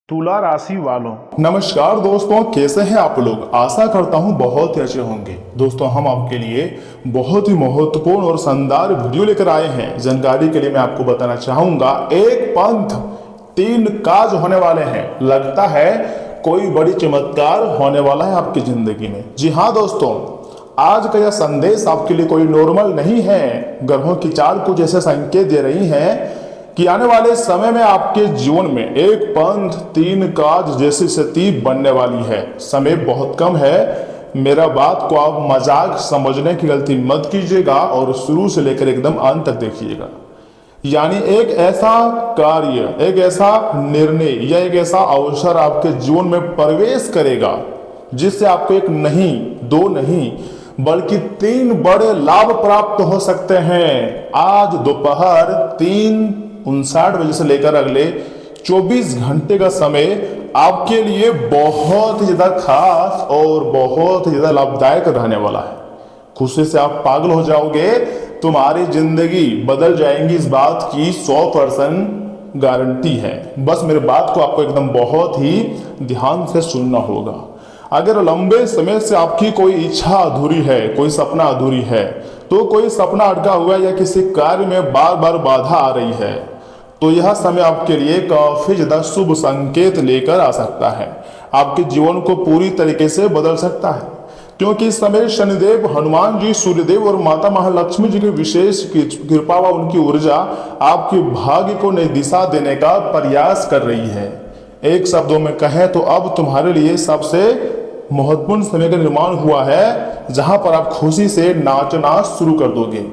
तुला राशि वालों, नमस्कार दोस्तों, कैसे हैं आप लोग। आशा करता हूं बहुत ही अच्छे होंगे। दोस्तों, हम आपके लिए बहुत ही महत्वपूर्ण और शानदार वीडियो लेकर आए हैं। जानकारी के लिए मैं आपको बताना चाहूंगा, एक पंथ 3 काज होने वाले हैं। लगता है कोई बड़ी चमत्कार होने वाला है आपकी जिंदगी में। जी हाँ दोस्तों, आज का यह संदेश आपके लिए कोई नॉर्मल नहीं है। ग्रहों की चाल कुछ ऐसे संकेत दे रही है कि आने वाले समय में आपके जीवन में एक पंथ 3 काज जैसी स्थिति बनने वाली है। समय बहुत कम है। मेरा बात को आप मजाक समझने की गलती मत कीजिएगा और शुरू से लेकर एकदम अंत तक देखिएगा। यानी एक ऐसा कार्य, एक ऐसा निर्णय या एक ऐसा अवसर आपके जीवन में प्रवेश करेगा जिससे आपको एक नहीं, 2 नहीं बल्कि 3 बड़े लाभ प्राप्त हो सकते हैं। आज दोपहर 3:59 बजे से लेकर अगले 24 घंटे का समय आपके लिए बहुत ही ज्यादा खास और बहुत ही ज्यादा लाभदायक रहने वाला है। खुशी से आप पागल हो जाओगे। तुम्हारी जिंदगी बदल जाएंगी, इस बात की 100% गारंटी है। बस मेरे बात को आपको एकदम बहुत ही ध्यान से सुनना होगा। अगर लंबे समय से आपकी कोई इच्छा अधूरी है, कोई सपना अधूरी है, तो कोई सपना अटका हुआ या किसी कार्य में बार बार बाधा आ रही है, तो यह समय आपके लिए काफी ज्यादा शुभ संकेत लेकर आ सकता है। आपके जीवन को पूरी तरीके से बदल सकता है, क्योंकि इस समय शनिदेव, हनुमान जी, सूर्यदेव और माता महालक्ष्मी जी की विशेष कृपा व उनकी ऊर्जा आपके भाग्य को नई दिशा देने का प्रयास कर रही है। एक शब्दों में कहें तो अब तुम्हारे लिए सबसे महत्वपूर्ण समय का निर्माण हुआ है, जहां पर आप खुशी से नाचना शुरू कर दोगे।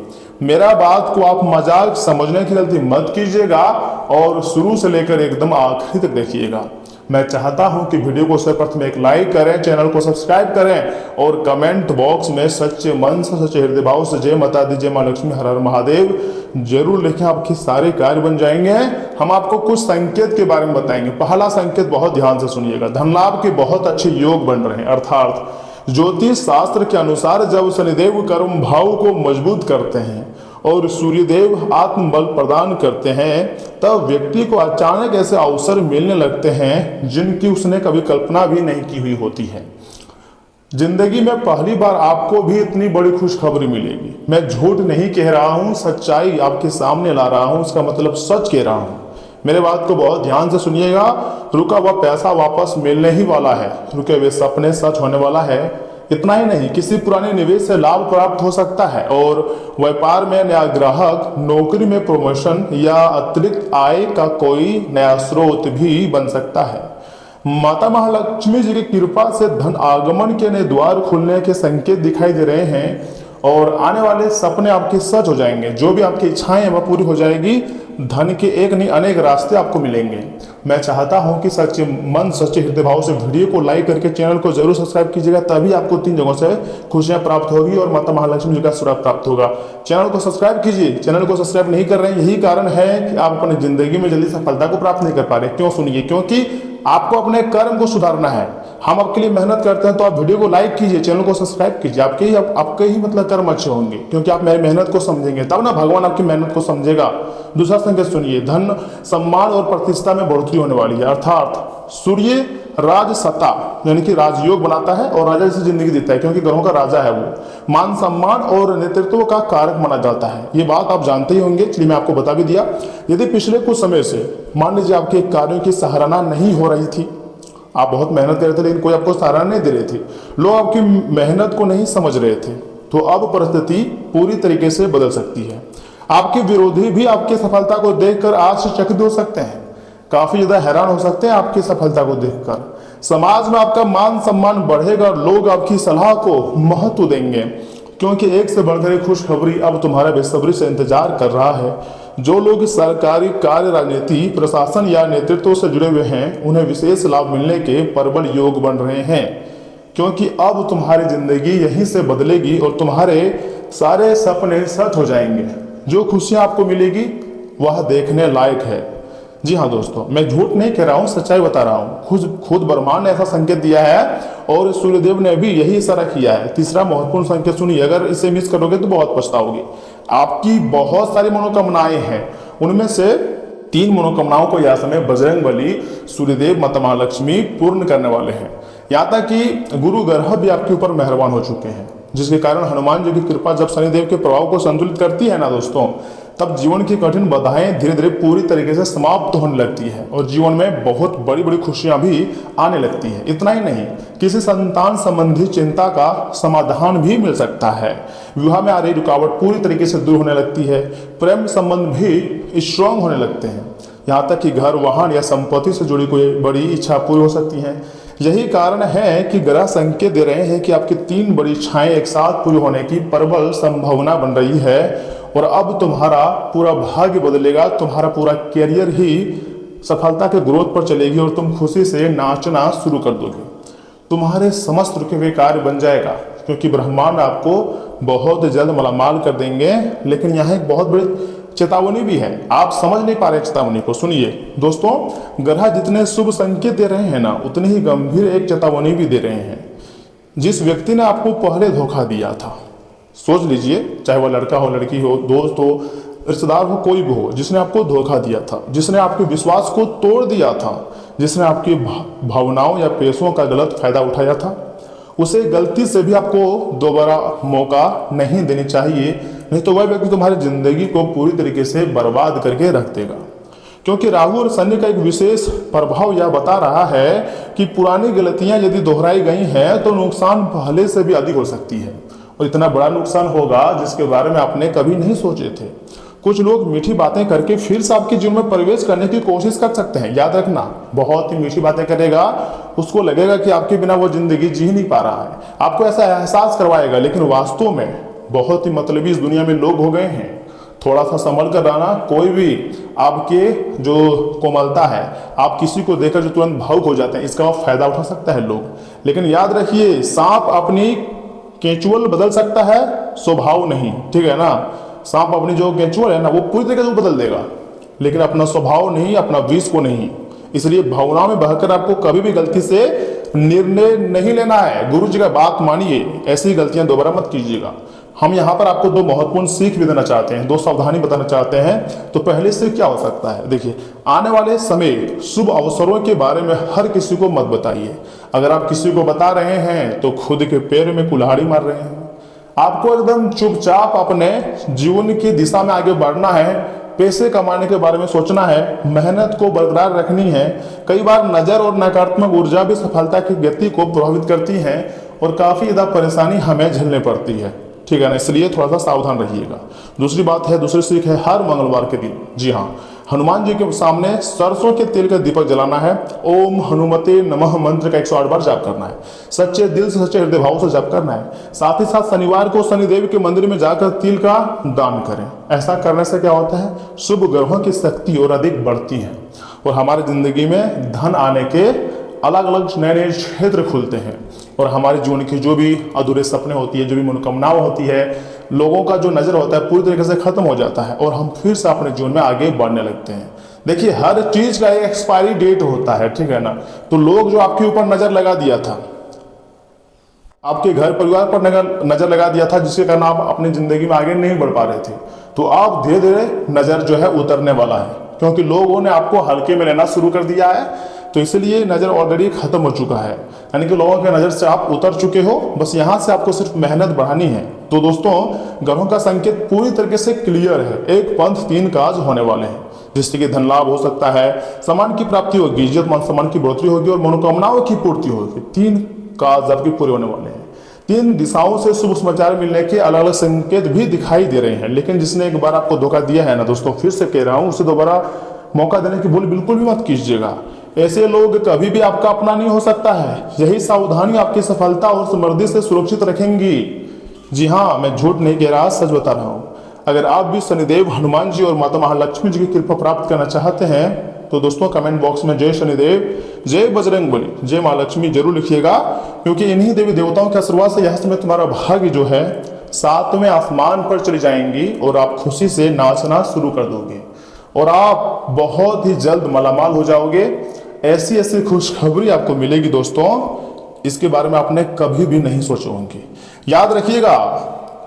मेरा बात को आप मजाक समझने की गलती मत कीजिएगा और शुरू से लेकर एकदम आखिरी तक देखिएगा। मैं चाहता हूं कि वीडियो को सर्वप्रथम एक लाइक करें, चैनल को सब्सक्राइब करें और कमेंट बॉक्स में सच्चे मन से, सच्चे हृदय भाव से जय माता दी, जय मां लक्ष्मी, हर हर महादेव जरूर लिखें। आपके सारे कार्य बन जाएंगे। हम आपको कुछ संकेत के बारे में बताएंगे। पहला संकेत बहुत ध्यान से सुनिएगा। धन लाभ के बहुत अच्छे योग बन रहे हैं। अर्थात ज्योतिष शास्त्र के अनुसार जब शनिदेव कर्म भाव को मजबूत करते हैं और सूर्यदेव आत्मबल प्रदान करते हैं, तब व्यक्ति को अचानक ऐसे अवसर मिलने लगते हैं जिनकी उसने कभी कल्पना भी नहीं की हुई होती है। जिंदगी में पहली बार आपको भी इतनी बड़ी खुशखबरी मिलेगी। मैं झूठ नहीं कह रहा हूं, सच्चाई आपके सामने ला रहा हूं, इसका मतलब सच कह रहा हूं। मेरे बात को बहुत ध्यान से सुनिएगा। रुका हुआ पैसा वापस मिलने ही वाला है। रुके हुए सपने सच होने वाला है। इतना ही नहीं, किसी पुराने निवेश से लाभ प्राप्त हो सकता है और व्यापार में नया ग्राहक, नौकरी में प्रमोशन या अतिरिक्त आय का कोई नया स्रोत भी बन सकता है। माता महालक्ष्मी जी की कृपा से धन आगमन के नए द्वार खुलने के संकेत दिखाई दे रहे हैं और आने वाले सपने आपके सच हो जाएंगे। जो भी आपकी इच्छाएं हैं वह पूरी हो जाएगी। धन के एक नहीं अनेक रास्ते आपको मिलेंगे। मैं चाहता हूं कि सच्चे मन, सच्चे हृदय भाव से वीडियो को लाइक करके चैनल को जरूर सब्सक्राइब कीजिएगा, तभी आपको 3 जगहों से खुशियां प्राप्त होगी और माता महालक्ष्मी जी का आशीर्वाद प्राप्त होगा। चैनल को सब्सक्राइब कीजिए। चैनल को सब्सक्राइब नहीं कर रहे हैं, यही कारण है कि आप अपनी जिंदगी में जल्दी सफलता को प्राप्त नहीं कर पा रहे। क्यों? सुनिए, क्योंकि आपको अपने कर्म को सुधारना है। हम आपके लिए मेहनत करते हैं, तो आप वीडियो को लाइक कीजिए, चैनल को सब्सक्राइब कीजिए। आपके ही मतलब कर्म अच्छे होंगे, क्योंकि आप मेरी मेहनत को समझेंगे, तब ना भगवान आपकी मेहनत को समझेगा। दूसरा संकेत सुनिए, धन, सम्मान और प्रतिष्ठा में बढ़ोतरी होने वाली है। अर्थात सूर्य राज सत्ता यानी कि राजयोग बनाता है और राजा जैसी जिंदगी देता है, क्योंकि ग्रहों का राजा है वो। मान सम्मान और नेतृत्व का कारक माना जाता है। ये बात आप जानते ही होंगे, इसलिए मैं आपको बता भी दिया। यदि पिछले कुछ समय से मान लीजिए आपके कार्यों की सराहना नहीं हो रही थी, आप बहुत मेहनत कर रहे थे लेकिन कोई आपको सराहना नहीं दे रहे थे, लोग आपकी मेहनत को नहीं समझ रहे थे, तो अब परिस्थिति पूरी तरीके से बदल सकती है। आपके विरोधी भी आपकी सफलता को देखकर आश्चर्यचकित हो सकते हैं, काफी ज्यादा हैरान हो सकते हैं आपकी सफलता को देखकर। समाज में आपका मान सम्मान बढ़ेगा और लोग आपकी सलाह को महत्व देंगे, क्योंकि एक से बढ़कर एक खुशखबरी अब तुम्हारा बेसब्री से इंतजार कर रहा है। जो लोग सरकारी कार्य, राजनीति, प्रशासन या नेतृत्व से जुड़े हुए हैं, उन्हें विशेष लाभ मिलने के प्रबल योग बन रहे हैं, क्योंकि अब तुम्हारी जिंदगी यहीं से बदलेगी और तुम्हारे सारे सपने सच हो जाएंगे। जो खुशियां आपको मिलेगी वह देखने लायक है। जी हाँ दोस्तों, मैं झूठ नहीं कह रहा हूँ, सच्चाई बता रहा हूँ। खुद ब्रह्मांड ने ऐसा संकेत दिया है और सूर्यदेव ने भी यही इशारा किया है। तीसरा महत्वपूर्ण संकेत सुनिए, अगर इसे मिस करोगे तो बहुत पछताओगे। आपकी बहुत सारी मनोकामनाएं हैं, उनमें से 3 मनोकामनाओं को यह समय बजरंगबली, सूर्यदेव, माता महालक्ष्मी पूर्ण करने वाले हैं। यहाँ तक कि गुरु ग्रह भी आपके ऊपर मेहरबान हो चुके हैं, जिसके कारण हनुमान जी की कृपा जब शनिदेव के प्रभाव को संतुलित करती है ना दोस्तों, तब जीवन की कठिन बाधाएं धीरे धीरे पूरी तरीके से समाप्त होने लगती है और जीवन में बहुत बड़ी बड़ी खुशियां भी आने लगती है। इतना ही नहीं, किसी संतान संबंधी चिंता का समाधान भी मिल सकता है। विवाह में आ रही रुकावट पूरी तरीके से दूर होने लगती है। प्रेम संबंध भी स्ट्रांग होने लगते हैं। यहाँ तक कि घर, वाहन या संपत्ति से जुड़ी कोई बड़ी इच्छा पूरी हो सकती है। यही कारण है कि ग्रह संकेत दे रहे हैं कि आपकी 3 बड़ी इच्छाएं एक साथ पूरी होने की प्रबल संभावना बन रही है और अब तुम्हारा पूरा भाग्य बदलेगा। तुम्हारा पूरा कैरियर ही सफलता के ग्रोथ पर चलेगी और तुम खुशी से नाचना शुरू कर दोगे। तुम्हारे समस्त रुके हुए कार्य बन जाएगा, क्योंकि ब्रह्मांड आपको बहुत जल्द मालामाल कर देंगे। लेकिन यहाँ एक बहुत बड़ी चेतावनी भी है, आप समझ नहीं पा रहे चेतावनी को। सुनिए दोस्तों, ग्रह जितने शुभ संकेत दे रहे हैं ना, उतनी ही गंभीर एक चेतावनी भी दे रहे हैं। जिस व्यक्ति ने आपको पहले धोखा दिया था, सोच लीजिए, चाहे वह लड़का हो, लड़की हो, दोस्त हो, रिश्तेदार हो, कोई भी हो, जिसने आपको धोखा दिया था, जिसने आपके विश्वास को तोड़ दिया था, जिसने आपकी भावनाओं या पैसों का गलत फायदा उठाया था, उसे गलती से भी आपको दोबारा मौका नहीं देनी चाहिए। नहीं तो वह व्यक्ति तुम्हारी जिंदगी को पूरी तरीके से बर्बाद करके रख देगा। क्योंकि राहु और शनि का एक विशेष प्रभाव यह बता रहा है कि पुरानी गलतियां यदि दोहराई गई हैं तो नुकसान पहले से भी अधिक हो सकती है और इतना बड़ा नुकसान होगा जिसके बारे में आपने कभी नहीं सोचे थे। कुछ लोग मीठी बातें करके फिर से आपके जीवन में प्रवेश करने की कोशिश कर सकते हैं। याद रखना, बहुत ही मीठी बातें करेगा, उसको लगेगा कि आपके बिना वो जिंदगी जी नहीं पा रहा है, आपको ऐसा एहसास करवाएगा, लेकिन वास्तव में बहुत ही मतलबी इस दुनिया में लोग हो गए हैं। थोड़ा सा संभल कर रहना। कोई भी आपके जो कोमलता है, आप किसी को देखकर जो तुरंत भावुक हो जाते हैं, इसका फायदा उठा सकता है लोग। लेकिन याद रखिए, सांप अपनी केंचुअल बदल सकता है, स्वभाव नहीं, ठीक है ना। सांप अपनी जो केंचुअल है ना, वो पूरी तरीके से बदल देगा, लेकिन अपना स्वभाव नहीं, अपना विष को नहीं। इसलिए भावनाओं में बहकर आपको कभी भी गलती से निर्णय नहीं लेना है। गुरु जी का बात मानिए, ऐसी गलतियां दोबारा मत कीजिएगा। हम यहाँ पर आपको 2 महत्वपूर्ण सीख भी देना चाहते हैं, 2 सावधानी बताना चाहते हैं। तो पहले से क्या हो सकता है, देखिए, आने वाले समय शुभ अवसरों के बारे में हर किसी को मत बताइए। अगर आप किसी को बता रहे हैं तो खुद के पैर में कुल्हाड़ी मार रहे हैं। आपको एकदम चुपचाप अपने जीवन की दिशा में आगे बढ़ना है, पैसे कमाने के बारे में सोचना है, मेहनत को बरकरार रखनी है। कई बार नजर और नकारात्मक ऊर्जा भी सफलता की गति को प्रभावित करती है और काफी ज्यादा परेशानी हमें झेलनी पड़ती है, ठीक है ना। इसलिए थोड़ा सा सावधान रहिएगा। दूसरी बात है, दूसरी सीख है, हर मंगलवार के दिन, जी हाँ, हनुमान जी के सामने सरसों के तेल का दीपक जलाना है। ओम हनुमते नमः मंत्र का 108 बार जाप करना है। सच्चे दिल से, सच्चे हृदय भाव से जाप करना है। साथ ही साथ शनिवार को शनिदेव के मंदिर में जाकर तिल का दान करें। ऐसा करने से क्या होता है, शुभ ग्रहों की शक्ति और अधिक बढ़ती है और हमारी जिंदगी में धन आने के अलग अलग नए नए क्षेत्र खुलते हैं और हमारे जीवन की जो भी अधूरे सपने होती है, जो भी मनोकामनाएं होती है, लोगों का जो नजर होता है, पूरी तरीके से खत्म हो जाता है और हम फिर से अपने जीवन में आगे बढ़ने लगते हैं। देखिए, हर चीज का एक एक्सपायरी डेट होता है, ठीक है ना। तो लोग जो आपके ऊपर नजर लगा दिया था, आपके घर परिवार पर नजर लगा दिया था, जिसके कारण आप अपनी जिंदगी में आगे नहीं बढ़ पा रहे थे, तो आप धीरे धीरे नजर जो है उतरने वाला है, क्योंकि लोगों ने आपको हल्के में लेना शुरू कर दिया है। तो इसलिए नजर ऑलरेडी खत्म हो चुका है, यानी कि लोगों के नजर से आप उतर चुके हो। बस यहाँ से आपको सिर्फ मेहनत बढ़ानी है। तो दोस्तों, ग्रहों का संकेत पूरी तरीके से क्लियर है। एक पंथ 3 काज होने वाले हैं, जिससे कि धन लाभ हो सकता है, सम्मान की प्राप्ति होगी, इज्जत मान सम्मान की बढ़ोतरी होगी और मनोकामनाओं की पूर्ति होगी। 3 काज आपके पूरे होने वाले हैं। 3 दिशाओं से शुभ समाचार मिलने के अलग अलग संकेत भी दिखाई दे रहे हैं। लेकिन जिसने एक बार आपको धोखा दिया है ना दोस्तों, फिर से कह रहा हूं, उसे दोबारा मौका देने की भूल बिल्कुल भी मत कीजिएगा। ऐसे लोग कभी भी आपका अपना नहीं हो सकता है। यही सावधानी आपकी सफलता और समृद्धि से सुरक्षित रखेंगी। जी हाँ, मैं झूठ नहीं कह रहा, सच बता रहा हूँ। अगर आप भी शनिदेव, हनुमान जी और माता महालक्ष्मी जी की कृपा प्राप्त करना चाहते हैं तो दोस्तों कमेंट बॉक्स में जय शनिदेव, जय बजरंगबली, जय मां लक्ष्मी जरूर लिखिएगा, क्योंकि इन्हीं देवी देवताओं के आशीर्वाद से यह समय तुम्हारा भाग्य जो है 7वें आसमान पर चली जाएंगी और आप खुशी से नाचना शुरू कर दोगे और आप बहुत ही जल्द मालामाल हो जाओगे। ऐसी ऐसी खुशखबरी आपको मिलेगी दोस्तों, इसके बारे में आपने कभी भी नहीं सोचे होंगे। याद रखिएगा,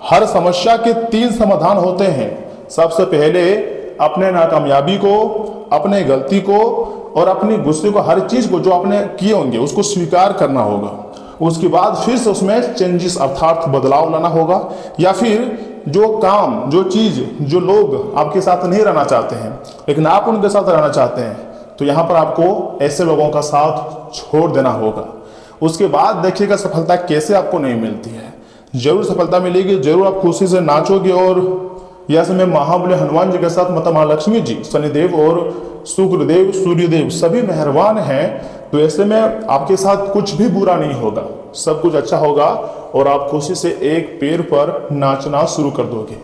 हर समस्या के 3 समाधान होते हैं। सबसे पहले अपने नाकामयाबी को अपने गलती को और अपनी गुस्से को, हर चीज को जो आपने किए होंगे उसको स्वीकार करना होगा। उसके बाद फिर से उसमें चेंजेस अर्थात बदलाव लाना होगा, या फिर जो काम, जो चीज, जो लोग आपके साथ नहीं रहना चाहते हैं लेकिन आप उनके साथ रहना चाहते हैं, तो यहाँ पर आपको ऐसे लोगों का साथ छोड़ देना होगा। उसके बाद देखिएगा सफलता कैसे आपको नहीं मिलती है। जरूर सफलता मिलेगी, जरूर आप खुशी से नाचोगे। और यह समय महाबली हनुमान जी के साथ माता महालक्ष्मी जी, शनिदेव और शुक्रदेव, सूर्यदेव सभी मेहरबान हैं। तो ऐसे में आपके साथ कुछ भी बुरा नहीं होगा, सब कुछ अच्छा होगा और आप खुशी से एक पैर पर नाचना शुरू कर दोगे।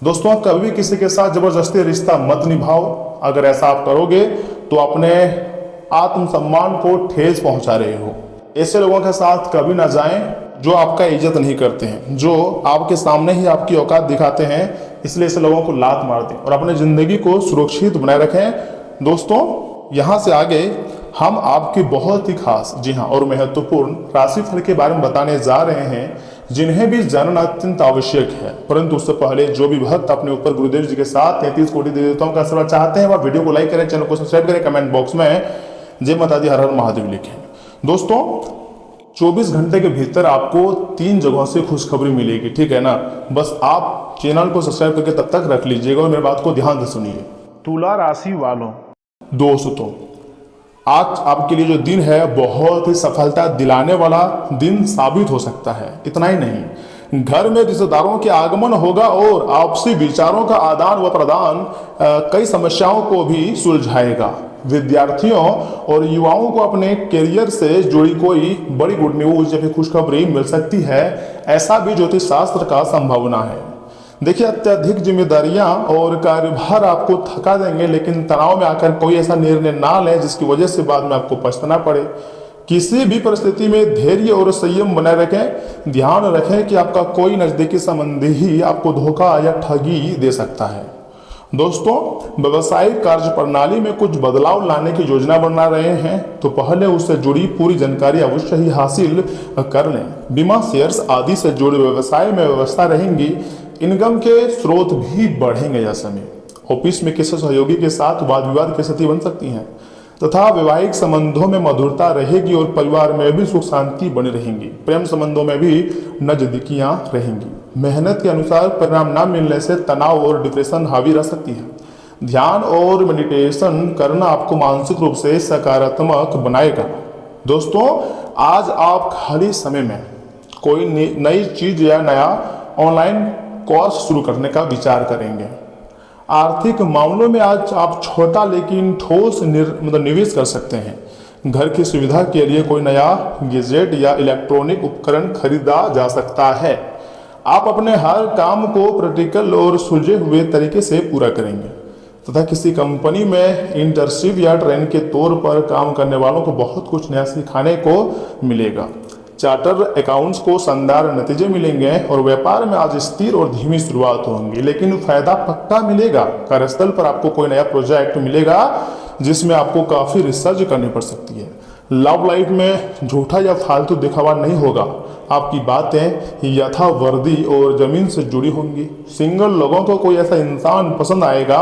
दोस्तों, कभी किसी के साथ जबरदस्ती रिश्ता मत निभाओ। अगर ऐसा आप करोगे तो अपने आत्मसम्मान को ठेस पहुंचा रहे हो। ऐसे लोगों के साथ कभी ना जाएं जो आपका इज्जत नहीं करते हैं, जो आपके सामने ही आपकी औकात दिखाते हैं। इसलिए ऐसे लोगों को लात मार दें और अपने जिंदगी को सुरक्षित बनाए रखें। दोस्तों, यहाँ से आगे हम आपकी बहुत ही खास, जी हाँ, और महत्वपूर्ण राशिफल के बारे में बताने जा रहे हैं, जिन्हें भी जानना अत्यंत आवश्यक है। परंतु उससे पहले जो भी भक्त अपने ऊपर गुरुदेव जी के साथ 33 कोटि देवताओं का आशीर्वाद चाहते हैं, वह वीडियो को लाइक करें, चैनल को सब्सक्राइब करें, कमेंट बॉक्स में जय माता दी, हर हर महादेव लिखें। दोस्तों, 24 घंटे के भीतर आपको 3 जगहों से खुशखबरी मिलेगी, ठीक है ना। बस आप चैनल को सब्सक्राइब करके तब तक रख लीजिएगा और मेरी बात को ध्यान से सुनिए। तुला राशि वालों, दोस्तों, आज आपके लिए जो दिन है बहुत ही सफलता दिलाने वाला दिन साबित हो सकता है। इतना ही नहीं, घर में रिश्तेदारों के आगमन होगा और आपसी विचारों का आदान व प्रदान कई समस्याओं को भी सुलझाएगा। विद्यार्थियों और युवाओं को अपने करियर से जुड़ी कोई बड़ी गुड न्यूज या फिर खुशखबरी मिल सकती है, ऐसा भी ज्योतिष शास्त्र का संभावना है। देखिए, अत्यधिक जिम्मेदारियां और कार्यभार आपको थका देंगे, लेकिन तनाव में आकर कोई ऐसा निर्णय ना लें जिसकी वजह से बाद में आपको पछताना पड़े। किसी भी परिस्थिति में धैर्य और संयम बनाए रखें। ध्यान रखें कि आपका कोई नजदीकी संबंधी ही आपको धोखा या ठगी दे सकता है। दोस्तों, व्यवसायिक कार्य प्रणाली में कुछ बदलाव लाने की योजना बना रहे हैं, तो पहले उससे जुड़ी पूरी जानकारी अवश्य ही हासिल कर लें। बीमा, शेयर्स आदि से जुड़े व्यवसाय में व्यवस्था रहेंगी। इनकम के स्रोत भी बढ़ेंगे। यह समय ऑफिस में किसी सहयोगी के साथ वाद विवाद की स्थिति बन सकती है तथा वैवाहिक संबंधों में मधुरता रहेगी और परिवार में भी सुख शांति बनी रहेंगी। प्रेम संबंधों में भी नजदीकियां रहेंगी। मेहनत के अनुसार परिणाम न मिलने से तनाव और डिप्रेशन हावी रह सकती है। ध्यान और मेडिटेशन करना आपको मानसिक रूप से सकारात्मक बनाएगा। दोस्तों, आज आप खाली समय में कोई नई चीज या नया ऑनलाइन कोर्स शुरू करने का विचार करेंगे। आर्थिक मामलों में आज आप छोटा लेकिन ठोस निवेश कर सकते हैं। घर की सुविधा के लिए कोई नया गैजेट या इलेक्ट्रॉनिक उपकरण खरीदा जा सकता है। आप अपने हर काम को प्रैक्टिकल और सुलझे हुए तरीके से पूरा करेंगे तथा किसी कंपनी में इंटर्नशिप या ट्रेन के तौर पर काम करने वालों को बहुत कुछ नया सिखाने को मिलेगा। चार्टर अकाउंट्स को शानदार नतीजे मिलेंगे और व्यापार में आज स्थिर और धीमी शुरुआत होंगी, लेकिन फायदा पक्का मिलेगा। कार्यस्थल पर आपको कोई नया प्रोजेक्ट मिलेगा जिसमें आपको काफी रिसर्च करनी पड़ सकती है। लव लाइफ में झूठा या फालतू दिखावा नहीं होगा। आपकी बातें यथावर्दी और जमीन से जुड़ी होंगी। सिंगल लोगों को कोई ऐसा इंसान पसंद आएगा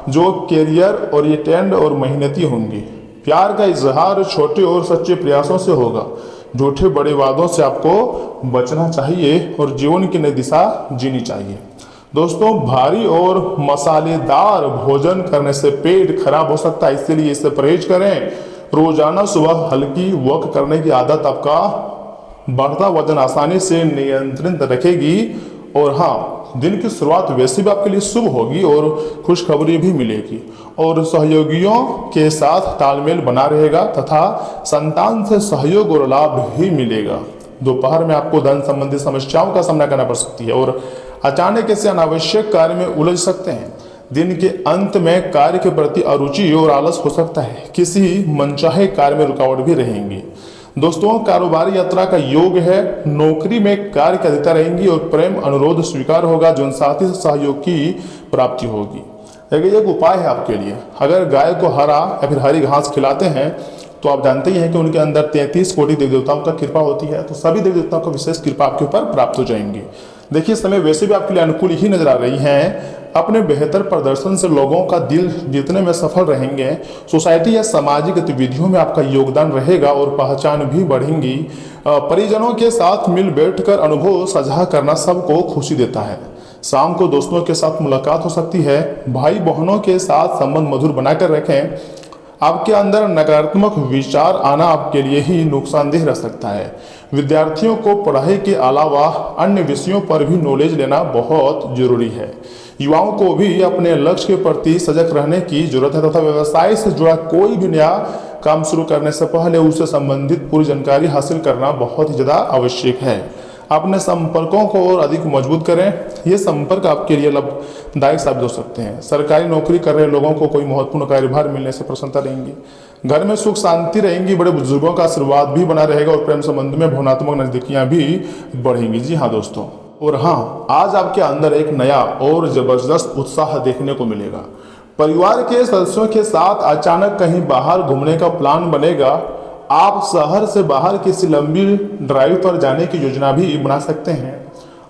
जो कैरियर ओरिएंटेड और मेहनती होंगे। प्यार का इजहार छोटे और सच्चे प्रयासों से होगा। झूठे बड़े वादों से आपको बचना चाहिए और जीवन की नई दिशा जीनी चाहिए। दोस्तों, भारी और मसालेदार भोजन करने से पेट खराब हो सकता है, इसलिए इससे परहेज करें। रोजाना सुबह हल्की वॉक करने की आदत आपका बढ़ता वजन आसानी से नियंत्रित रखेगी। और हाँ, दिन की शुरुआत वैसे भी आपके लिए शुभ होगी और खुशखबरी भी मिलेगी और सहयोगियों के साथ तालमेल बना रहेगा तथा संतान से सहयोग और लाभ भी मिलेगा। दोपहर में आपको धन संबंधी समस्याओं का सामना करना पड़ सकती है और अचानक ऐसे अनावश्यक कार्य में उलझ सकते हैं। दिन के अंत में कार्य के प्रति अरुचि और आलस हो सकता है। किसी मनचाहे कार्य में रुकावट भी रहेंगी। दोस्तों, कारोबारी यात्रा का योग है। नौकरी में कार्य की अधिकता रहेंगी और प्रेम अनुरोध स्वीकार होगा। जीवन साथी से सहयोग की प्राप्ति होगी। एक उपाय है आपके लिए, अगर गाय को हरा या फिर हरी घास खिलाते हैं तो आप जानते ही हैं कि उनके अंदर 33 कोटि देवी देवताओं का कृपा होती है, तो सभी देवी देवताओं को विशेष कृपा आपके ऊपर प्राप्त हो जाएंगी। देखिए, समय वैसे भी आपके लिए अनुकूल ही नजर आ रही है। अपने बेहतर प्रदर्शन से लोगों का दिल जीतने में सफल रहेंगे। सोसाइटी या सामाजिक गतिविधियों में आपका योगदान रहेगा और पहचान भी बढ़ेंगी। परिजनों के साथ मिल बैठकर अनुभव साझा करना सबको खुशी देता है। शाम को दोस्तों के साथ मुलाकात हो सकती है। भाई बहनों के साथ संबंध मधुर बनाकर रखें। आपके अंदर नकारात्मक विचार आना आपके लिए ही नुकसानदेह रह सकता है। विद्यार्थियों को पढ़ाई के अलावा अन्य विषयों पर भी नॉलेज लेना बहुत जरूरी है। युवाओं को भी अपने लक्ष्य के प्रति सजग रहने की जरूरत है तथा व्यवसाय से जुड़ा कोई भी नया काम शुरू करने से पहले उससे संबंधित पूरी जानकारी हासिल करना बहुत ही ज़्यादा आवश्यक है। अपने संपर्कों को और अधिक मजबूत करें। ये संपर्क आपके लिए लाभदायक साबित हो सकते हैं। सरकारी नौकरी कर रहे लोगों को कोई महत्वपूर्ण कार्यभार मिलने से प्रसन्नता रहेंगी। घर में सुख शांति रहेंगी। बड़े बुजुर्गों का आशीर्वाद भी बना रहेगा और प्रेम संबंध में भावनात्मक नजदीकियां भी बढ़ेंगी। जी हाँ दोस्तों, और हाँ, आज आपके अंदर एक नया और जबरदस्त उत्साह देखने को मिलेगा। परिवार के सदस्यों के साथ अचानक कहीं बाहर घूमने का प्लान बनेगा। आप शहर से बाहर किसी लंबी ड्राइव पर जाने की योजना भी बना सकते हैं।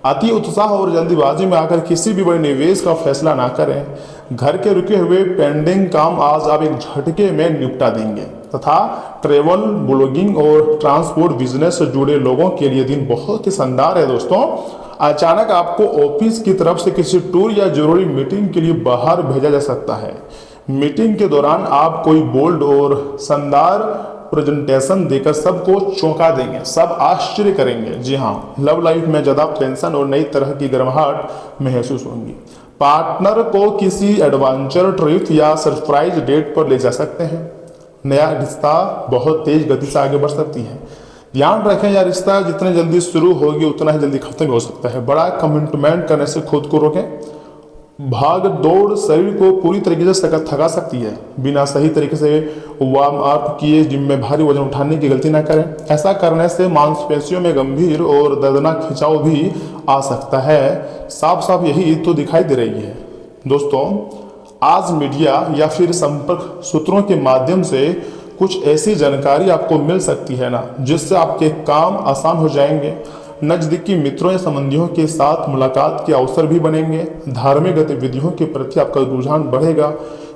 अति उत्साह और जल्दीबाजी में आकर किसी भी बड़े निवेश का फैसला ना करें। घर के रुके हुए पेंडिंग काम आज आप एक झटके में निपटा देंगे तथा ट्रेवल, ब्लॉगिंग और ट्रांसपोर्ट बिजनेस से जुड़े लोगों के लिए दिन बहुत ही शानदार है दोस्तों। अचानक आपको ऑफिस की तरफ से किसी टूर या जरूरी मीटिंग के लिए बाहर भेजा जा सकता है। मीटिंग के दौरान आप कोई बोल्ड और शानदार प्रेजेंटेशन देकर सबको चौंका देंगे। सब आश्चर्य करेंगे। जी हाँ, लव लाइफ में ज़्यादा टेंशन और नई तरह की गर्माहट महसूस होंगी। पार्टनर को किसी एडवेंचर ट्रिप या सरप्राइज डेट पर ले जा सकते हैं। नया रिश्ता बहुत तेज गति से आगे बढ़ सकती है। ध्यान रखें, यह रिश्ता जितने जल्दी शुरू होगी उतना ही जल्दी खत्म हो सकता है। बड़ा कमिटमेंट करने से खुद को रोकें। भाग दौड़ शरीर को पूरी तरीके से थका सकती है। बिना सही तरीके से वार्म अप किए जिम में भारी वजन उठाने की गलती ना करें। ऐसा करने से मांसपेशियों में गंभीर और दर्दनाक खिंचाव भी आ सकता है। साफ साफ यही तो दिखाई दे रही है दोस्तों। आज मीडिया या फिर संपर्क सूत्रों के माध्यम से कुछ ऐसी जानकारी आपको मिल सकती है ना, जिससे आपके काम आसान हो जाएंगे। नजदीकी मित्रों या संबंधियों के साथ मुलाकात के अवसर भी बनेंगे। धार्मिक गतिविधियों के प्रति आपका रुझान बढ़ेगा।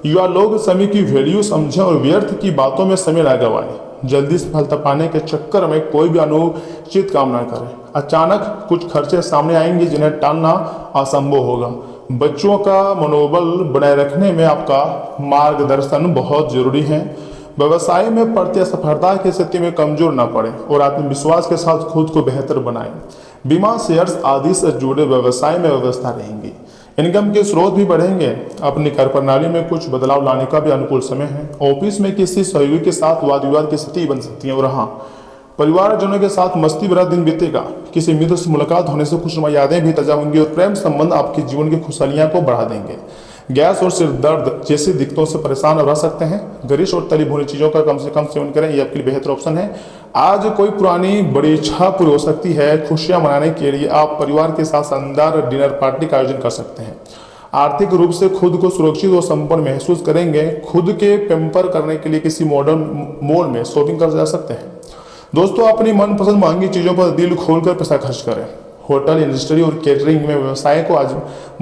युवा लोग समय की वैल्यू समझें और व्यर्थ की बातों में समय न गवाएं। जल्दी सफलता पाने के चक्कर में कोई भी अनुचित काम न करें। अचानक कुछ खर्चे सामने आएंगे जिन्हें टालना असंभव होगा। बच्चों का मनोबल बनाए रखने में आपका मार्गदर्शन बहुत जरूरी है। व्यवसाय में प्रतिस्पर्धा की स्थिति में कमजोर न पड़े और आत्मविश्वास के साथ खुद को बेहतर बनाएं। बीमा, शेयर्स आदि से जुड़े व्यवसाय में व्यवस्था रहेंगी। इनकम के स्रोत भी बढ़ेंगे। अपनी कर प्रणाली में कुछ बदलाव लाने का भी अनुकूल समय है। ऑफिस में किसी सहयोगी के साथ वाद विवाद की स्थिति बन सकती है। और हाँ, परिवारजनों के साथ मस्ती भरा दिन बीतेगा। किसी मित्र से मुलाकात होने से कुछ यादें भी ताजा होंगी और प्रेम संबंध आपके जीवन की खुशहालियां को बढ़ा देंगे। गैस और सिर दर्द जैसी दिक्कतों से परेशान रह सकते हैं। गरिष्ठ और तली भुनी चीज़ों का कम से कम सेवन करें, ये आपके लिए बेहतर ऑप्शन है। आज कोई पुरानी बड़ी इच्छा पूरी हो सकती है। खुशियां मनाने के लिए आप परिवार के साथ शानदार डिनर पार्टी का आयोजन कर सकते हैं। आर्थिक रूप से खुद को सुरक्षित और संपन्न महसूस करेंगे। खुद के पेम्पर करने के लिए किसी मॉडर्न मॉल में शॉपिंग कर जा सकते हैं। दोस्तों, अपनी मनपसंद महंगी चीज़ों पर दिल खोलकर पैसा खर्च करें। होटल, इंडस्ट्री और कैटरिंग में व्यवसाय को आज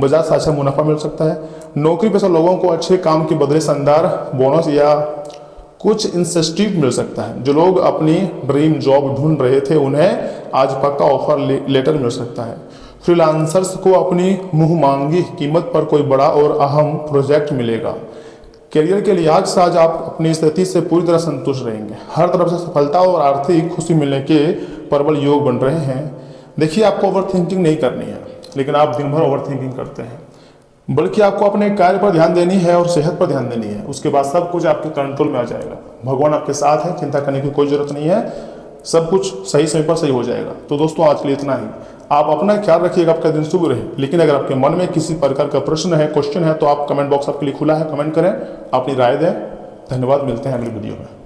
बाजार से अच्छा मुनाफा मिल सकता है। नौकरी पेशा लोगों को अच्छे काम के बदले शानदार बोनस या कुछ इंसेंटिव मिल सकता है। जो लोग अपनी ड्रीम जॉब ढूंढ रहे थे उन्हें आज पक्का ऑफर लेटर मिल सकता है। फ्रीलांसर्स को अपनी मुंह मांगी कीमत पर कोई बड़ा और अहम प्रोजेक्ट मिलेगा। करियर के लिहाज से आज आप अपनी स्थिति से पूरी तरह संतुष्ट रहेंगे। हर तरफ से सफलता और आर्थिक खुशी मिलने के प्रबल योग बन रहे हैं। देखिए, आपको ओवर थिंकिंग नहीं करनी है, लेकिन आप दिन भर ओवर थिंकिंग करते हैं। बल्कि आपको अपने कार्य पर ध्यान देनी है और सेहत पर ध्यान देनी है। उसके बाद सब कुछ आपके कंट्रोल में आ जाएगा। भगवान आपके साथ है, चिंता करने की कोई जरूरत नहीं है। सब कुछ सही समय पर सही हो जाएगा। तो दोस्तों, आज के लिए इतना ही। आप अपना ख्याल रखिएगा, आपका दिन शुभ रहे। लेकिन अगर आपके मन में किसी प्रकार का प्रश्न है, क्वेश्चन है, तो आप कमेंट बॉक्स आपके लिए खुला है। कमेंट करें, अपनी राय दें। धन्यवाद, मिलते हैं अगली वीडियो में।